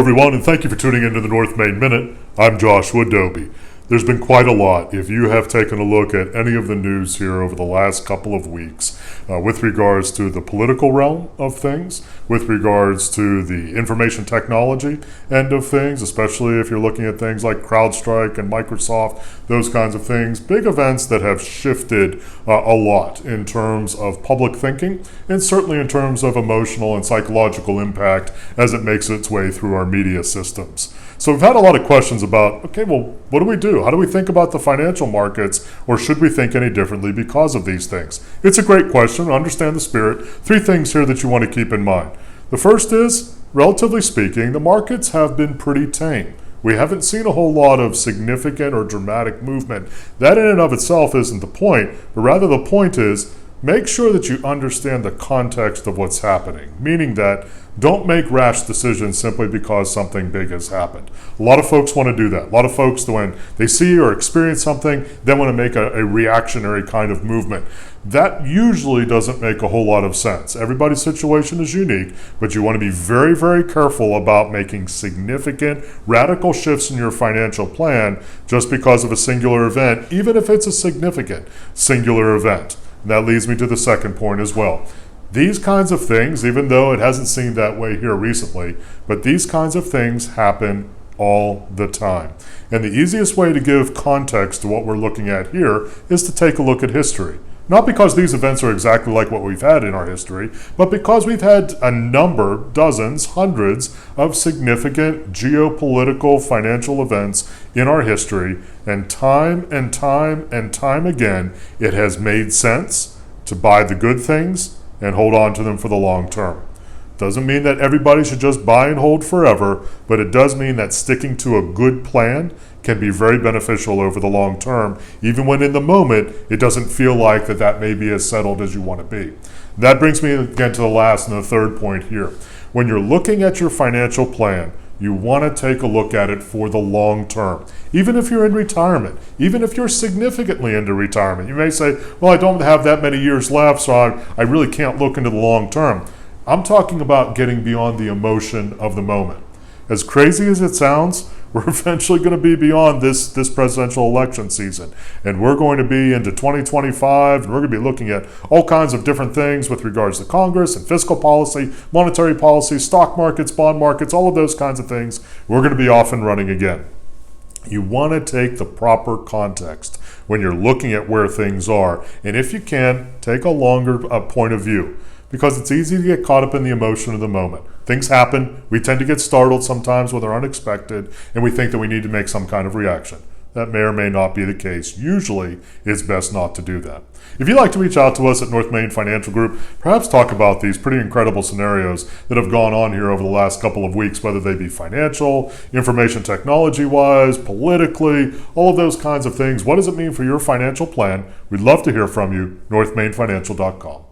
everyone, and thank you for tuning into the North Main Minute. I'm Joshua Dobie. There's been quite a lot. If you have taken a look at any of the news here over the last couple of weeks with regards to the political realm of things, with regards to the information technology end of things, especially if you're looking at things like CrowdStrike and Microsoft, those kinds of things, big events that have shifted a lot in terms of public thinking and certainly in terms of emotional and psychological impact as it makes its way through our media systems. So we've had a lot of questions about, okay, well, what do we do? How do we think about the financial markets, or should we think any differently because of these things? It's a great question. Understand the spirit. 3 things here that you want to keep in mind. The first is, relatively speaking, the markets have been pretty tame. We haven't seen a whole lot of significant or dramatic movement. That in and of itself isn't the point, but rather the point is, make sure that you understand the context of what's happening, meaning that don't make rash decisions simply because something big has happened. A lot of folks want to do that. A lot of folks, when they see or experience something, they want to make a reactionary kind of movement. That usually doesn't make a whole lot of sense. Everybody's situation is unique, but you want to be very, very careful about making significant, radical shifts in your financial plan just because of a singular event, even if it's a significant singular event. And that leads me to the second point as well. These kinds of things, even though it hasn't seemed that way here recently, but these kinds of things happen all the time. And the easiest way to give context to what we're looking at here is to take a look at history. Not because these events are exactly like what we've had in our history, but because we've had a number, dozens, hundreds of significant geopolitical financial events in our history, and time and time and time again, it has made sense to buy the good things and hold on to them for the long term. Doesn't mean that everybody should just buy and hold forever, but it does mean that sticking to a good plan can be very beneficial over the long term, even when in the moment it doesn't feel like that may be as settled as you want to be. That brings me again to the last and the third point here. When you're looking at your financial plan, you want to take a look at it for the long term. Even if you're in retirement, even if you're significantly into retirement, you may say, well, I don't have that many years left, so I really can't look into the long term. I'm talking about getting beyond the emotion of the moment. As crazy as it sounds, we're eventually going to be beyond this presidential election season. And we're going to be into 2025, and we're going to be looking at all kinds of different things with regards to Congress and fiscal policy, monetary policy, stock markets, bond markets, all of those kinds of things. We're going to be off and running again. You want to take the proper context when you're looking at where things are. And if you can, take a longer point of view. Because it's easy to get caught up in the emotion of the moment. Things happen, we tend to get startled sometimes when they're unexpected, and we think that we need to make some kind of reaction. That may or may not be the case. Usually, it's best not to do that. If you'd like to reach out to us at North Main Financial Group, perhaps talk about these pretty incredible scenarios that have gone on here over the last couple of weeks, whether they be financial, information technology-wise, politically, all of those kinds of things. What does it mean for your financial plan? We'd love to hear from you, northmainfinancial.com.